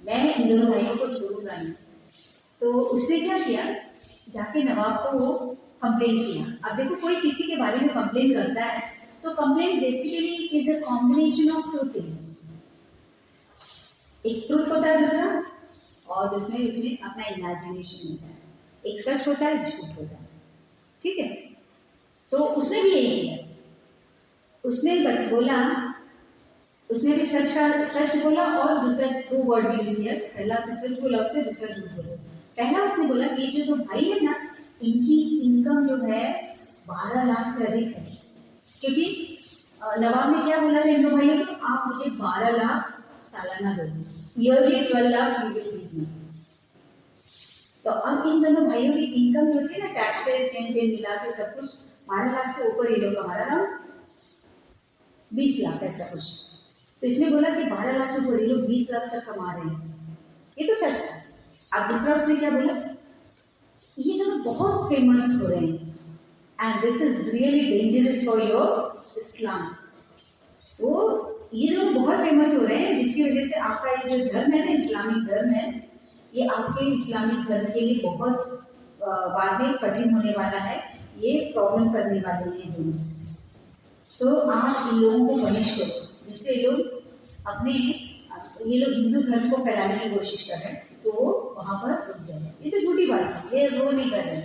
मैं इन दोनों भाइयों को छोड़ूंगा नहीं। तो उसने क्या किया, जाके नवाब को वो कंप्लेन किया। अब देखो कोई किसी के बारे में कंप्लेन करता है तो complain basically is a combination of two thing, एक ट्रूथ होता है दूसरा, और उसमें अपना इमेजिनेशन होता है, एक सच होता है झूठ होता है, ठीक है। तो उसने भी यही किया, उसने बोला, उसने भी सच बोला और दूसरा दो वर्ड यूज किया, पहला सच बोला उसने, दूसरा झूठ बोला। पहला उसने बोला कि ये जो भाई है ना इनकी इनकम जो है 12 लाख से अधिक है, क्योंकि नवाब ने क्या बोला था इन दो भाइयों को, आप मुझे 12 लाख सालाना दो, yearly 12 lakh you will give me. तो अब इन दोनों भाइयों की इनकम जो थी ना, टैक्सेस लेन देन मिला के सब कुछ 12 लाख से ऊपर ये लोग कमा रहा था, 20 लाख ऐसा कुछ। तो इसने बोला कि 12 लाख से ऊपर ये लोग 20 लाख तक कमा रहे हैं, ये तो सच है। अब दूसरा उसने क्या बोला, ये दोनों बहुत फेमस हो रहे हैं and this is really dangerous for your Islam. तो ये दोनों बहुत फेमस हो रहे हैं जिसकी वजह से आपका ये जो धर्म है ना, इस्लामिक धर्म है, ये आपके इस्लामिक धर्म के लिए बहुत बाद में कठिन होने वाला है, ये प्रॉब्लम करने वाले हैं दोनों। तो आप इन लोगों को पनिश करो जिससे लोग अपने, ये लोग हिंदू धर्म को फैलाने की कोशिश कर रहे हैं तो वो वहां पर रुक जाए। ये तो झूठी बात है, ये वो नहीं कर रहे।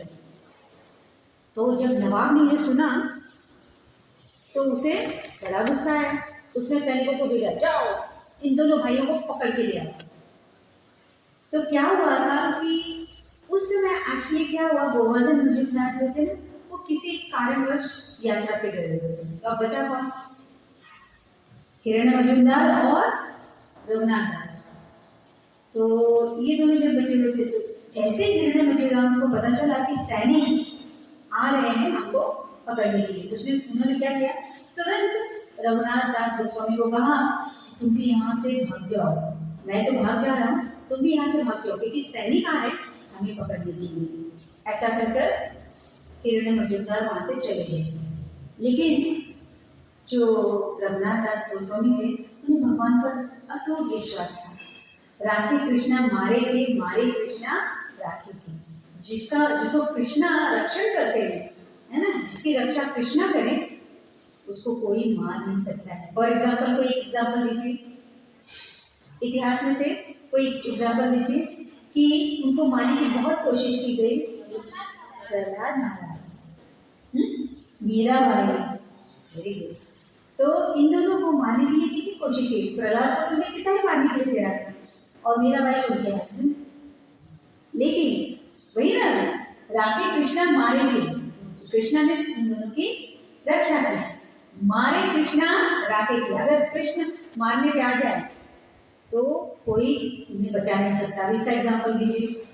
तो जब नवाब ने ये सुना तो उसे बड़ा गुस्सा आया, उसने सैनिकों को भेजा, जाओ इन दोनों भाइयों को पकड़ के ले आओ। तो क्या हुआ था कि उस समय एक्चुअली क्या हुआ, गोवर्धन मजूमदार जो थे ना वो किसी कारणवश यात्रा पे गए हुए थे, तो अब बचा कौन, हिरण्य मजूमदार और रघुनाथ दास। तो ये दोनों जब बचे हुए थे, तो जैसे हिरण्य मजूमदार को पता चला कि सैनिक आ रहे हैं हमको पकड़ने के लिए, तो उन्होंने क्या किया, तुरंत रघुनाथ दास गोस्वामी को कहा तुम भी यहाँ से भाग जाओ, मैं तो भाग जा रहा हूँ, तुम भी यहाँ से भाग जाओ क्योंकि सैनिक आ रहे हमें पकड़ने के लिए। ऐसा कहकर हिरण्य मजूमदार वहां से चले गए। लेकिन जो रघुनाथ दास गोस्वामी थे उन्हें भगवान पर अटूट विश्वास था। राखी कृष्णा मारे थे, मारे कृष्णा राखी थी। जिसको कृष्णा रक्षण करते हैं, है ना, जिसकी रक्षा कृष्णा करें उसको कोई मार नहीं सकता है। फॉर एग्जाम्पल कोई एग्जाम्पल दीजिए, इतिहास में से कोई एग्जाम्पल दीजिए कि उनको मारने की बहुत कोशिश की गई। प्रहलाद महाराज, मीराबाई, वेरी गुड। तो इन दोनों को मारने के लिए कितनी कोशिश की, प्रहलाद को उनके पिता ही मारने के लिए तैयार थे और मीराबाई उनके हस्बैंड। लेकिन वही ना, राखी कृष्णा मारे भी, कृष्णा ने उन दोनों की रक्षा की, मारे कृष्णा राखी की। अगर कृष्ण मारने पे आ जाए तो कोई उन्हें बचा नहीं सकता। इसका एग्जाम्पल दीजिए,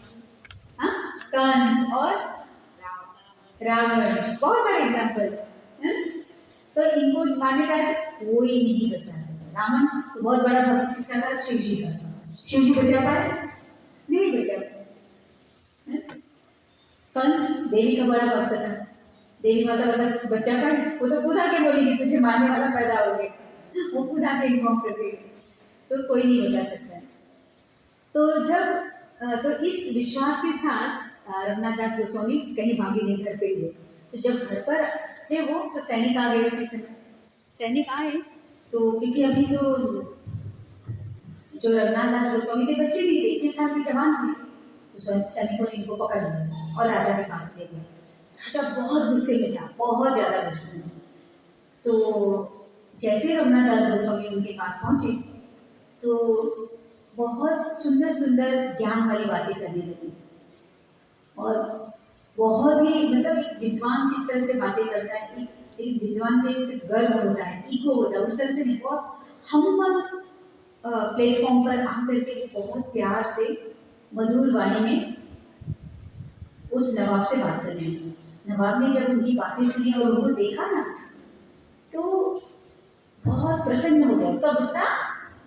हाँ, कंस और रावण, बहुत सारे एग्जाम्पल है। तो इनको मारने का कोई नहीं बचा सकता। रावण तो बहुत बड़ा भक्त किसका था, शिव जी का, शिव जी बचा पाए, नहीं बचा पाए। कंस देवी का बड़ा भक्त था, देवी माता का बच्चा था, वो तो खुद आके बोलेगी तुझे मारने वाला पैदा हो गया, वो खुद आके इन्फॉर्म कर देगी, तो कोई नहीं बचा सकता है। तो जब तो इस विश्वास के साथ रघुनाथ दास गोस्वामी कहीं भागे नहीं, घर पे हुए। तो जब घर पर थे वो, तो सैनिक आ गए। उसी समय सैनिक आए तो क्योंकि अभी तो जो रघुनाथ दास गोस्वामी के बच्चे नहीं थे, 21 साल के जवान थे, तो सैनिकों ने इनको पकड़ लिया और राजा के पास ले गए। राजा बहुत गुस्से में था, बहुत ज्यादा गुस्से में। तो जैसे रघुनाथ दास गोस्वामी उनके पास पहुंचे तो बहुत सुंदर सुंदर ज्ञान वाली बातें करने लगी और बहुत ही मतलब एक विद्वान किस तरह से बातें करता है, एक विद्वान का एक गर्व होता है, ईगो होता है, उस तरह से नहीं, बहुत हम्बल प्लेटफॉर्म पर आकर के बहुत प्यार से मधुर वाणी में उस नवाब से बात कर रही थी। नवाब ने जब उनकी बातें सुनी और उनको देखा ना, तो बहुत प्रसन्न हो गया, उसका गुस्सा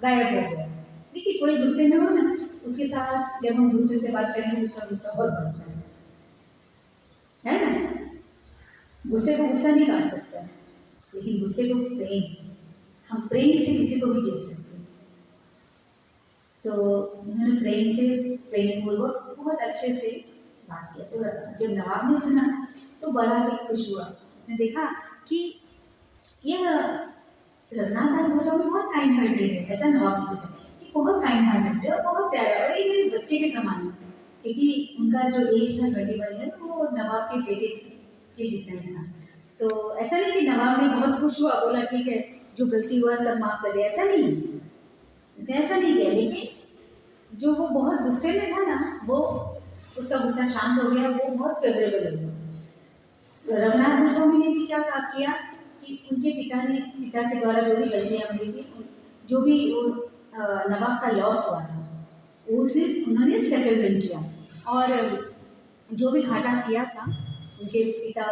गायब हो गया। देखिए कोई गुस्से में हो ना, उसके साथ जब हम दूसरे से बात करेंगे तो उसका गुस्सा बहुत बढ़ता है ना। गुस्से को गुस्सा नहीं कर सकता, लेकिन गुस्से को प्रेम, हम प्रेम से किसी को भी जीत सकते हैं। तो उन्होंने प्रेम से, प्रेम पूर्वक बहुत अच्छे से बात किया। तो जब नवाब ने सुना तो बड़ा ही खुश हुआ। उसने देखा कि यह रघुनाथ दास गोस्वामी बहुत काइंड हार्टेड है, ऐसा नवाब ने सोचा कि बहुत काइंड हार्टेड है और बहुत प्यारा है और ये मेरे बच्चे के समान है, क्योंकि उनका जो एज था 21 है वो नवाब के बेटे के जितना ही था। तो ऐसा नहीं कि नवाब ने बहुत खुश हुआ, बोला ठीक है जो गलती हुआ सब माफ कर दे, ऐसा नहीं, उसने ऐसा नहीं किया। लेकिन जो वो बहुत गुस्से में था ना, वो उसका गुस्सा शांत हो गया, वो बहुत फेवरेबल हो गया। तो रघुनाथ गोस्वामी ने भी क्या किया कि उनके पिता के द्वारा जो भी गलतियां हुई थी, जो भी नवाब का लॉस हुआ था, वो सिर्फ उन्होंने सेटलमेंट किया और जो भी घाटा किया था उनके पिता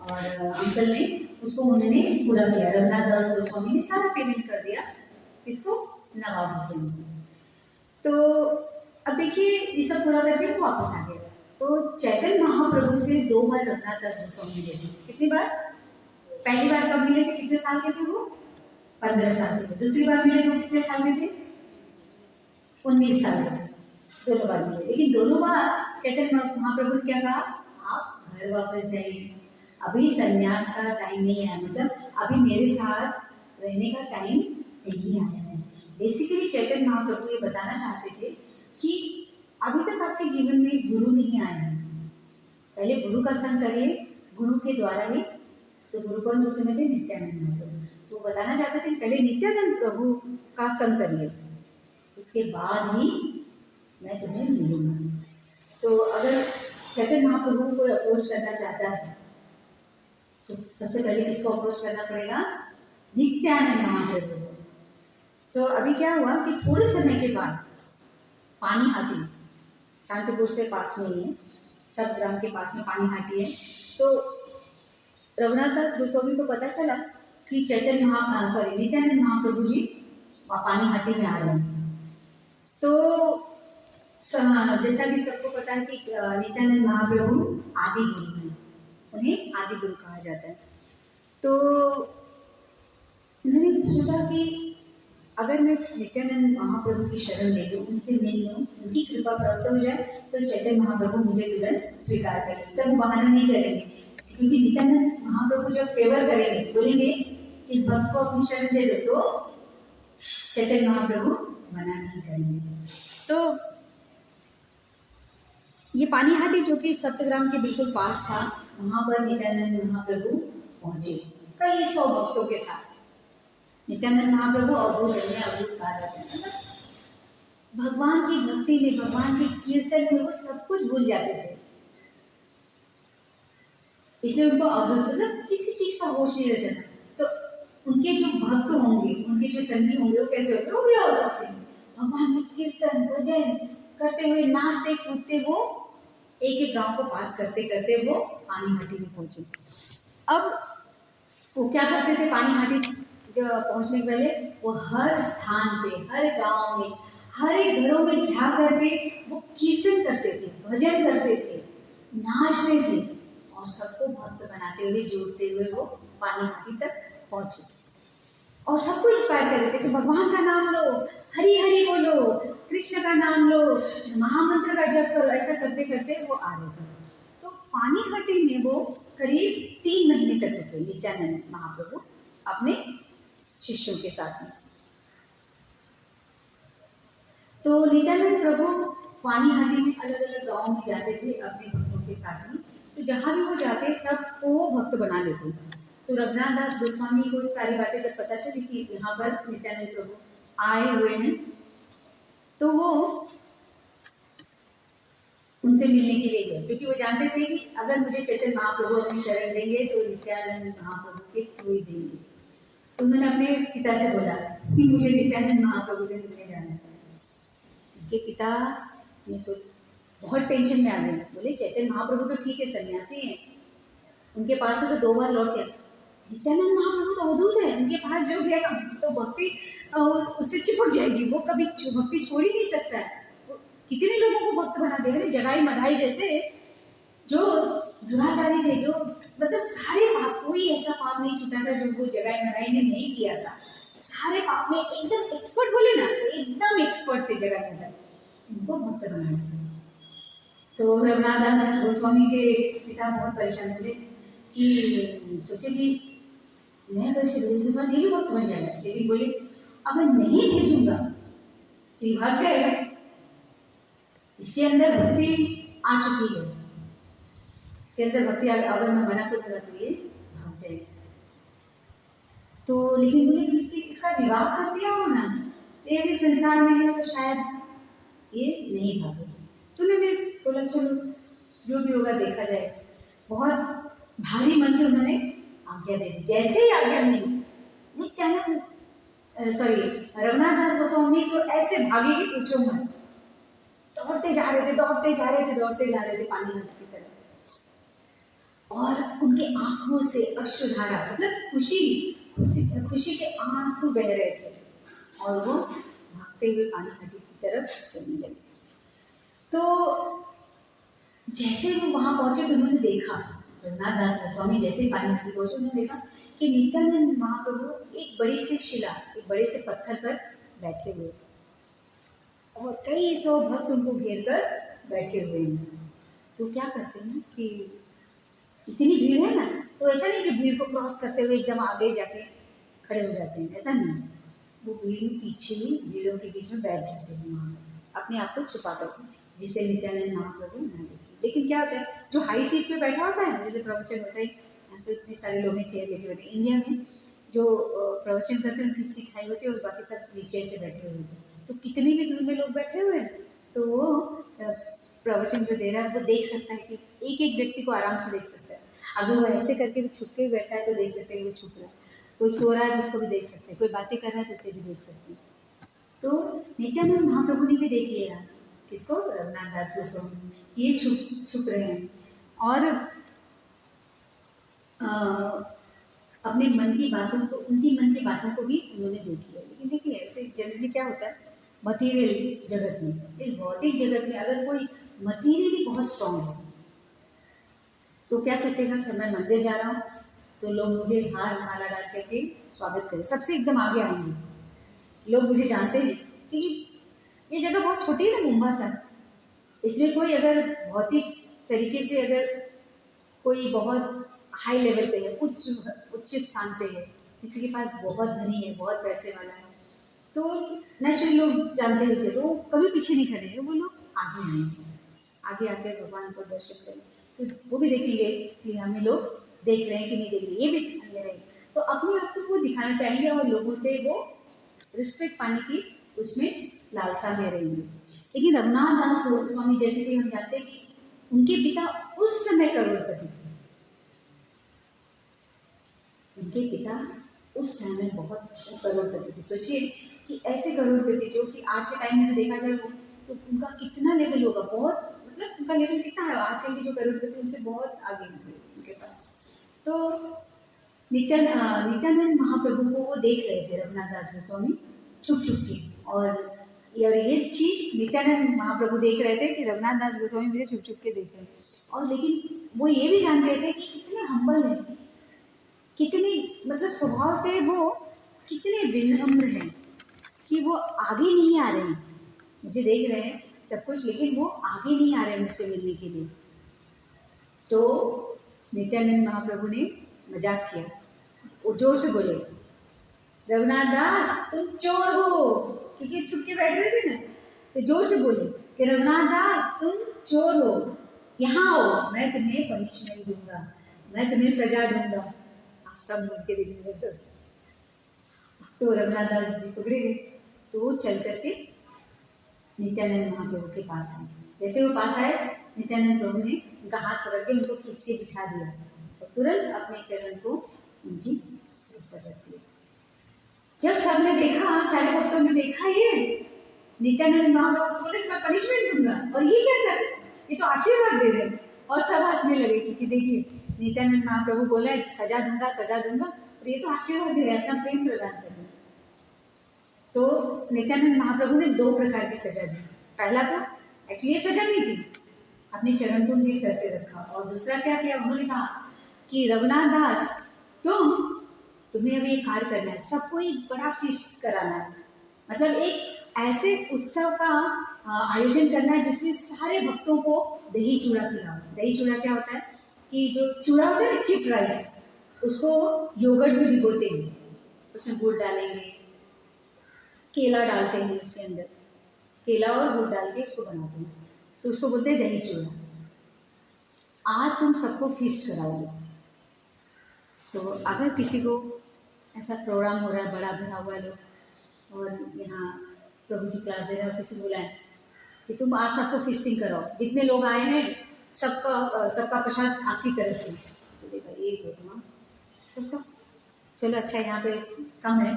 और अंकल ने, उसको उन्होंने पूरा किया। रघुनाथ दास गोस्वामी ने सारा पेमेंट कर दिया किसको, नवाब हुसैन को। तो अब देखिए ये सब पूरा करके वो वापस आ गया। तो चैतन्य महाप्रभु से 2 बार रघुनाथ दास गोस्वामी मिले थे। कितनी बार? पहली बार कब मिले थे, कितने साल के थे वो? 15 साल के थे। दूसरी बार मिले तो कितने साल के थे? 19 साल के। दोनों बार मिले, लेकिन दोनों बार चैतन्य महाप्रभु ने क्या कहा, आप घर वापस जाइए, अभी संन्यास का टाइम नहीं आया, मतलब अभी मेरे साथ रहने का टाइम नहीं आया है। बेसिकली चैतन्य महाप्रभु ये बताना चाहते थे कि अभी तक आपके जीवन में गुरु नहीं आए हैं, पहले गुरु का संग करिए, गुरु के द्वारा ही। तो गुरु कौन उस समय थे? नित्यानंद महाप्रभु। तो बताना चाहते थे पहले नित्यानंद प्रभु का संग करिए, उसके बाद ही मैं तुम्हें मिलूंगा। तो अगर चैतन्य महाप्रभु को अप्रोच करना चाहता है तो सबसे पहले किसको अप्रोच करना पड़ेगा? नित्यानंद महाप्रभु। तो अभी क्या हुआ कि थोड़े समय के बाद पानी हाटी, शांतिपुर से पास में ही है, सब ग्राम के पास में पानी हाटी है। तो रघुनाथ दास गोस्वामी को पता चला कि नित्यानंद महाप्रभु जी पानी हाटी में आ रहे हैं। तो जैसा कि सबको पता है कि नित्यानंद महाप्रभु आदि गुरु हैं, उन्हें आदि गुरु कहा जाता है। तो उन्होंने सोचा कि अगर मैं नित्यानंद महाप्रभु की शरण ले लूँ, उनसे मिल लूँ, उनकी कृपा प्राप्त हो जाए तो चैतन्य महाप्रभु मुझे तुरंत स्वीकार करेंगे, तब बहाना नहीं करेंगे। क्योंकि नित्यानंद महाप्रभु जब फेवर करेंगे, बोलेंगे इस भक्त को अपनी शरण दे दो, तो चैतन्य महाप्रभु मना नहीं करेंगे। तो ये पानीहाटी जो कि सप्तग्राम के बिल्कुल पास था, वहां पर नित्यानंद महाप्रभु पहुंचे कई 100 भक्तों के साथ। नित्यानंद महाप्रभु अवधूत में अवधूत कहा जाता है, मतलब भगवान की भक्ति में, भगवान के कीर्तन में वो सब कुछ भूल जाते थे, इसलिए उनको अवधूत, मतलब किसी चीज का होश नहीं रहता था। तो उनके जो भक्त होंगे, उनके जो संगी होंगे, वो कैसे होते? वो भी अवधूत थे, भगवान में कीर्तन भजन करते हुए, नाचते कूदते वो एक एक गांव को पास करते करते वो पानीहाटी में पहुंचे। अब वो क्या करते थे? पानीहाटी जो पहुंचने के पहले वो हर स्थान पे, हर गांव में, हर एक घरों में जा करके वो कीर्तन करते थे, भजन करते थे, नाचते थे और सबको भक्त बनाते हुए, जोड़ते हुए वो पानीहाटी तक पहुंचे और सबको इंस्पायर कर देते कि भगवान का नाम लो, हरि हरि बोलो, कृष्ण का नाम लो, महामंत्र का जप करो। ऐसा करते करते वो आ रहे थे। तो पानीहाटी में वो करीब 3 महीने तक रुके नित्यानंद महाप्रभु अपने शिष्यों के साथ में। तो नित्यानंद प्रभु पानीहाटी में अलग अलग गाँव में जाते थे अपने भक्तों के साथ में। तो जहाँ भी वो जाते सबको वो भक्त बना लेते। तो रघुनाथ दास गोस्वामी को सारी बातें जब पता चली कि यहाँ पर नित्यानंद प्रभु आए हुए हैं, तो वो उनसे मिलने के लिए गए, क्योंकि वो जानते थे कि अगर मुझे चैतन्य महाप्रभु अपनी शरण देंगे तो नित्यानंद महाप्रभु के थ्रू ही देंगे। तो उन्होंने अपने पिता से बोला कि मुझे नित्यानंद महाप्रभु से मिलने जाना है। उनके पिता ने बहुत टेंशन में आ गए, बोले चैतन्य महाप्रभु तो ठीक है, सन्यासी हैं, उनके पास से तो 2 बार लौट गया। नित्यानंद महाप्रभु तो अवधूत है, उनके पास जो गया तो भक्ति उससे चिपक जाएगी, वो कभी भक्ति छोड़ ही नहीं सकता है। कितने लोगों को भक्त बना दे रहे, जगाई मधाई जैसे जो दुराचारी थे, जो मतलब सारे पाप, कोई ऐसा पाप नहीं छूटा था जो वो जगाई मधाई ने नहीं किया था। सारे पाप में एकदम एक्सपर्ट, बोले ना एकदम एक्सपर्ट थे जगाई मधाई, इनको भक्त बना दिया। तो रघुनाथ दास गोस्वामी के पिता बहुत परेशान थे कि सोचे कि मैं अगर इसे भेज दूंगा ये भी भक्त बन जाएगा, लेकिन बोले अगर नहीं भेजूंगा तो ये भाग जाएगा, इसके अंदर भक्ति आ चुकी है, इसके अंदर भक्ति अगर मैं मना करूंगा तो ये भाग जाएगा। तो लेकिन बोले इसका विवाह कर दिया हो ना, ये भी संसार में है तो शायद ये नहीं भागे। तो उन्होंने बोला चलो जो भी होगा देखा जाए। बहुत भारी मन से उन्होंने आज्ञा दे दी। जैसे ही आज्ञा मिली, नित्यानंद रघुनाथ दास गोस्वामी तो ऐसे भागे कि पूछो मत, दौड़ते जा रहे थे, दौड़ते जा रहे थे, दौड़ते जा रहे थे पानी नदी की तरफ, और उनके आंखों से अश्रुधारा, मतलब खुशी के आंसू बह रहे थे, और वो भागते हुए पानी नदी की तरफ चलने लगे। तो जैसे वो वहां पहुंचे तो उन्होंने देखा, रघुनाथ दास गोस्वामी जैसे पानी नदी पहुंचे, उन्होंने देखा कि नित्यानंद महाप्रभु एक बड़ी सी शिला, एक बड़े से पत्थर पर बैठे हुए, और कई सौ भक्त उनको घेर कर बैठे हुए हैं। तो क्या करते हैं कि इतनी भीड़ है ना, तो ऐसा नहीं कि भीड़ को क्रॉस करते हुए एकदम आगे जाके खड़े हो जाते हैं, ऐसा नहीं, वो भीड़ में पीछे ही भीड़ों के बीच में बैठ जाते हैं वहाँ अपने आप को छुपा कर, जिससे नित्यानंद महाप्रभु न देखे। लेकिन क्या होता है, जो हाई सीट पे बैठा होता है, जैसे प्रवचन होता है तो इतने सारे लोग चेयर लेके होते हैं, इंडिया में जो प्रवचन करते हैं उनकी सीट हाई होती है और बाकी सब नीचे से बैठे हुए होते हैं। तो कितनी भी दूर में लोग बैठे हुए हैं तो वो प्रवचन जो दे रहा है वो देख सकता है कि एक एक व्यक्ति को आराम से देख सकता है। अगर वो ऐसे करके भी छुप के बैठा है तो देख सकते हैं वो छुप रहा है, कोई सो रहा है तो उसको भी देख सकते हैं, कोई बातें कर रहा है तो उसे भी देख सकते हैं। तो नित्यानंद महाप्रभु ने भी देख लिया किसको, रघुनाथ दास गोस्वामी, ये छुप रहे हैं, और अपने मन की बातों को, उनकी मन की बातों को भी उन्होंने देख लिया। लेकिन देखिए ऐसे जनरली क्या होता है मटीरियल जगत में, इस भौतिक जगत में अगर कोई मटीरियली बहुत स्ट्रांग है तो क्या सोचेगा कि मैं मंदिर जा रहा हूँ तो लोग मुझे हार माला डाल करके स्वागत करें, सबसे एकदम आगे आएंगे, लोग मुझे जानते हैं, क्योंकि ये जगह बहुत छोटी है ना मुंबा सा, इसमें कोई अगर भौतिक तरीके से अगर कोई बहुत हाई लेवल पे है, उच्च स्थान पे है, किसी के पास बहुत धनी है, बहुत पैसे वाला है, तो नेचुरली लोग जानते हैं उसे, तो कभी पीछे नहीं खड़ेंगे, वो लोग आगे आएंगे, आगे आकर भगवान को दर्शन करें, तो वो भी देखेंगे कि हमें लोग देख रहे हैं कि नहीं देख रहे, ये भी ध्यान दे रहे हैं, तो अपने आप को वो दिखाना चाहिए और लोगों से वो रिस्पेक्ट पाने की उसमें लालसा में रहेंगे। लेकिन रघुनाथ दास गोस्वामी जैसे कि हम जानते हैं कि उनके पिता उस समय करोड़पति थे, उनके पिता उस टाइम में बहुत करोड़पति थे। सोचिए कि ऐसे करोड़पति जो कि आज के टाइम में तो देखा जाए तो उनका कितना लेवल होगा, बहुत मतलब उनका लेवल कितना है, आजकल के जो करोड़पति उनसे बहुत आगे होंगे उनके पास। तो नित्यानंद महाप्रभु को वो देख रहे थे रघुनाथ दास गोस्वामी छुप के, और ये चीज नित्यानंद महाप्रभु देख रहे थे कि रघुनाथ दास गोस्वामी मुझे छुप के देख रहे हैं, और लेकिन वो ये भी जान रहे थे कि कितने हम्बल है, कितने मतलब स्वभाव से वो कितने विनम्र हैं कि वो आगे नहीं आ रहे हैं, मुझे देख रहे हैं सब कुछ, लेकिन वो आगे नहीं आ रहे हैं मुझसे मिलने के लिए। तो नित्यानंद महाप्रभु ने मजाक किया, वो जोर से बोले रघुनाथ दास तुम चोर हो, क्योंकि छुप के बैठ रहे थे ना, तो जोर से बोले कि रघुनाथ दास तुम चोर हो, यहाँ आओ, मैं तुम्हें पनिशमेंट दूंगा, मैं तुम्हें सजा दूंगा, आप सब मिलके देखेंगे। तो रघुनाथ दास जी पकड़े गए, तो वो चल करके नित्यानंद महाप्रभु के पास आए। जैसे वो पास आए, नित्यानंद प्रभु ने उनका हाथ पकड़ के उनको खींच के बिठा दिया और तुरंत अपने चरण को उनकी सिर पर रख दिया। जब सबने देखा, सारे भक्तों ने देखा ये नित्यानंद महाप्रभु तो बोले मैं पनिशमेंट दूंगा, और ये क्या कर, ये तो आशीर्वाद दे रहे, और सब हंसने लगे क्योंकि देखिए नित्यानंद महाप्रभु बोले सजा दूंगा सजा दूंगा, और ये तो आशीर्वाद दे रहे, अपना प्रेम प्रदान कर रहे। तो नित्यानंद महाप्रभु ने दो प्रकार की सजा दी। पहला तो एक्चुअली ये सजा नहीं थी, अपने चरण तो उनके सर पे रखा, और दूसरा क्या किया, उन्होंने कहा कि रघुनाथ दास तुम्हें अभी एक कार्य करना है, सबको एक बड़ा फीस्ट कराना है, मतलब एक ऐसे उत्सव का आयोजन करना है जिसमें सारे भक्तों को दही चूड़ा खिलाओ। दही चूड़ा क्या होता है कि जो चूड़ा होता है चिप्ड राइस, उसको योगर्ट में भिगोते हैं, उसमें गुड़ डालेंगे, केला डालते हैं उसके अंदर, केला और गुड़ डाल के उसको बनाते हैं, तो उसको बोलते हैं दही चूड़ा। आज तुम सबको फीस्ट कराओगे, तो अगर किसी को ऐसा प्रोग्राम हो रहा है बड़ा भरा हुआ लोग, और यहाँ प्रभु जी क्लास दे रहे हो, किसी बुलाए कि तुम आज सबको फीस्टिंग कराओ, जितने लोग आए हैं सबका प्रसाद आपकी तरफ से, तो देखा एक हो सबका, चलो अच्छा यहाँ पे कम है,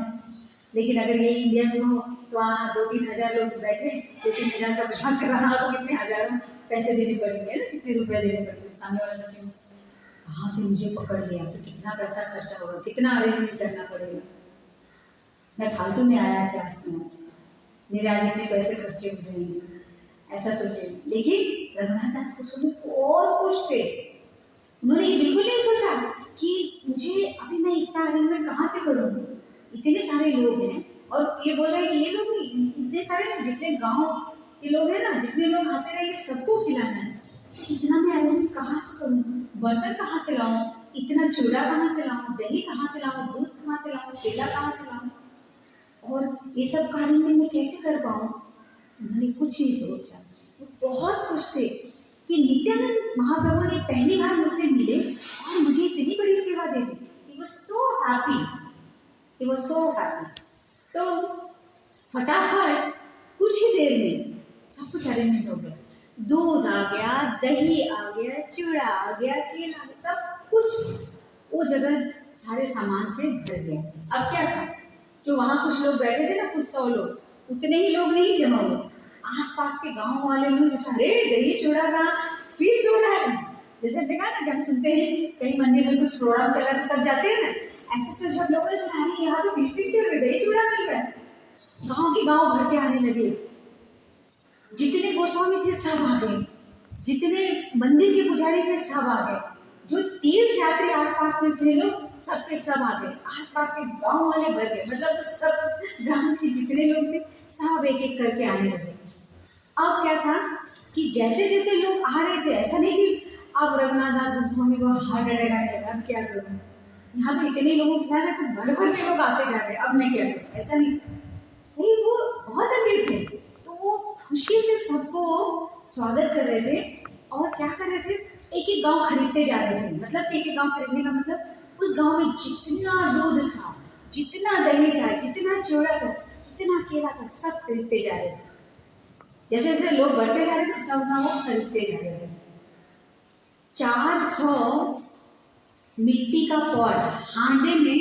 लेकिन अगर ये इंडिया में हो तो वहाँ 2-3 हज़ार लोग बैठे, 2-3 हज़ार का प्रसाद कराना हो तो कितने हज़ारों पैसे देने पड़ेंगे ना, कितने रुपए देने पड़ेंगे। सामने वाला सोचेंगे कहाँ से मुझे पकड़ लिया, तो कितना पैसा खर्चा होगा, कितना अरेंजमेंट करना पड़ेगा, मैं फालतू में आया क्लास में, आज मेरे आज इतने पैसे खर्चे हो जाएंगे, ऐसा सोचे। लेकिन रघुनाथ दास को सुन बहुत खुश थे, उन्होंने ये बिल्कुल नहीं सोचा कि मुझे अभी मैं इतना अरेंजमेंट कहाँ से करूँ, इतने सारे लोग हैं, और ये बोल रहे हैं कि ये लोग नहीं, इतने सारे जितने गांव के लोग हैं ना, जितने लोग आते रहेंगे सबको खिलाना है, इतना मैं अरेंजमेंट कहाँ से करूँ, बर्तन कहाँ से लाऊं, इतना चूड़ा कहाँ से लाऊं, दही कहाँ से लाऊं, दूध कहाँ से लाऊं, केला कहाँ से लाऊं, और ये सब कार्य मैं कैसे कर पाऊँ। उन्होंने कुछ नहीं सोचा, वो बहुत खुश थे कि नित्यानंद महाप्रभु ने पहली बार मुझसे मिले और मुझे इतनी बड़ी सेवा दे दी। He was so happy, he was so happy। तो फटाफट कुछ ही देर में सब कुछ अरेंजमेंट हो गया, दूध आ गया, दही आ गया, चूड़ा आ गया, केला, सब कुछ वो जगह सारे सामान से भर गया। अब क्या था, जो वहाँ कुछ लोग बैठे थे ना, कुछ 100 लोग, उतने ही लोग नहीं जमा हुए, आसपास के गांव वाले लोग अरे दही चूड़ा का फीस्ट हो रहा है, जैसे देखा ना कि हम सुनते हैं कहीं मंदिर में कुछ प्रोग्राम चल रहा है तो सब जाते हैं ना, ऐसे सब जब लोगों ने सुना अरे यहाँ तो फीस्टिंग चल रही, दही चूड़ा मिल रहा है, गाँव के गाँव भर के आने लगे, जितने गोस्वामी थे सब आ गए, जितने मंदिर के पुजारी थे सब आ गए, जो तीर्थ यात्री आसपास में थे लोग सबके सब आ गए, आसपास के गांव वाले भर गए, मतलब सब ग्राम के जितने लोग थे सब एक एक करके आने लगे। अब क्या था कि जैसे जैसे लोग आ रहे थे, ऐसा नहीं कि अब रघुनाथ दास गोस्वामी को हार्ट अटैक आने लगा, अब क्या करूँ, यहाँ तो इतने लोगों को खिलाना, तो भर भर के लोग आते जा रहे, अब मैं क्या करूँ, ऐसा नहीं। वो बहुत अमीर थे, तो वो खुशी से सबको स्वागत कर रहे थे, और क्या कर रहे थे, एक एक गांव खरीदते जा रहे थे। मतलब एक एक गांव खरीदने का मतलब उस गांव में जितना दूध था, जितना दही था, जितना चूड़ा था, जितना केला था, सब खरीदते जा रहे थे। जैसे जैसे लोग बढ़ते जा रहे थे उतना उतना वो खरीदते जा रहे थे। 400 मिट्टी का पॉट, हांडे में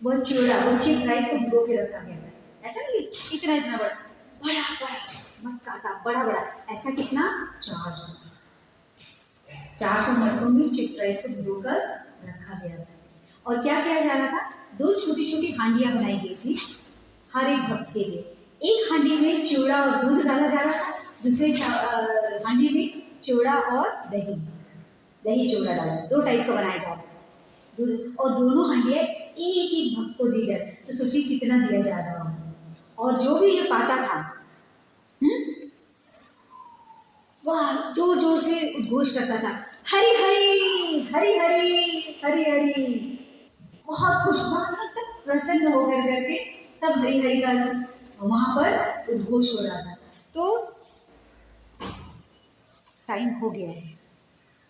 वो चूड़ा, वो चिप राइस को भिगो के रखा गया था। ऐसा नहीं इतना इतना बड़ा बड़ा बड़ा मटका था, बड़ा बड़ा, ऐसा कितना 400 मटकों में चिप राइस को भिगो कर रखा गया था। और क्या किया जा रहा था, 2 छोटी छोटी हांडियां बनाई गई थी हर एक भक्त के लिए। एक हांडी में चूड़ा और दूध डाला जा रहा था, दूसरे हांडी में चूड़ा और दही चूड़ा डाला, 2 टाइप का बनाया जा रहा था दूध, और दोनों हांडियां एक एक भक्त को दी जाए। तो सोचिए कितना दिया जा रहा है। और जो भी ये पाता था वह जोर जोर से उद्घोष करता था, हरि हरि हरि हरि हरि हरि, बहुत खुश, बहुत प्रसन्न होकर करके सब हरि हरि का वहां पर उद्घोष हो रहा था। तो टाइम हो गया है,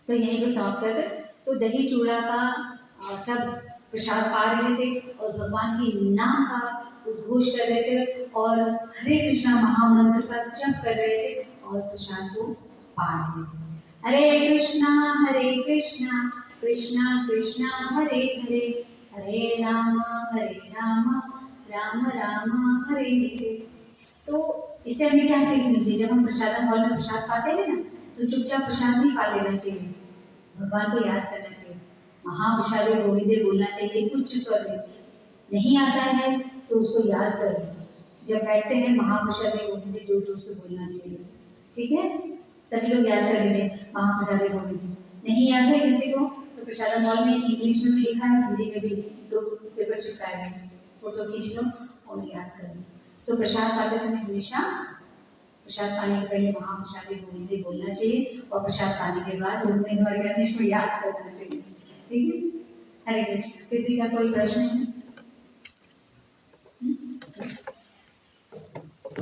तो यहीं पर समाप्त कर दे। तो दही चूड़ा का सब प्रसाद पा रहे थे और भगवान के नाम का उद्घोष कर रहे थे और हरे कृष्णा महामंत्र का जप कर रहे थे और प्रसाद को पानी। हरे कृष्णा कृष्णा कृष्णा हरे हरे, हरे राम राम राम हरे हरे। तो इससे हमें क्या सीख मिलती है? जब हम प्रसाद हॉल में प्रसाद पाते हैं ना, तो चुपचाप प्रसाद नहीं खा लेना चाहिए, भगवान को याद करना चाहिए, महाप्रसादे गोविंदे बोलना चाहिए उच्च स्वर में। नहीं आता है तो उसको याद करें, जब बैठते हैं महाप्रसादे गोविंदे जोर जोर से बोलना चाहिए। ठीक है, सभी लोग याद कर लीजिए महाप्रसादे गोविंदे। नहीं याद है किसी को तो प्रसाद हॉल में इंग्लिश में भी लिखा है, हिंदी में भी 2 पेपर चिपकाए गए, फोटो खींच लो और याद कर लो। तो प्रसाद पाते समय हमेशा प्रसाद पाने के पहले महाप्रसादे गोविंदे बोलना चाहिए, और प्रसाद पाने के बाद उन्हें को याद करना चाहिए। ठीक है, हरे कृष्ण। किसी का कोई प्रश्न है?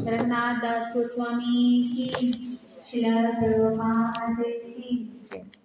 रघुनाथ दास गोस्वामी की, श्रील प्रभुपाद की।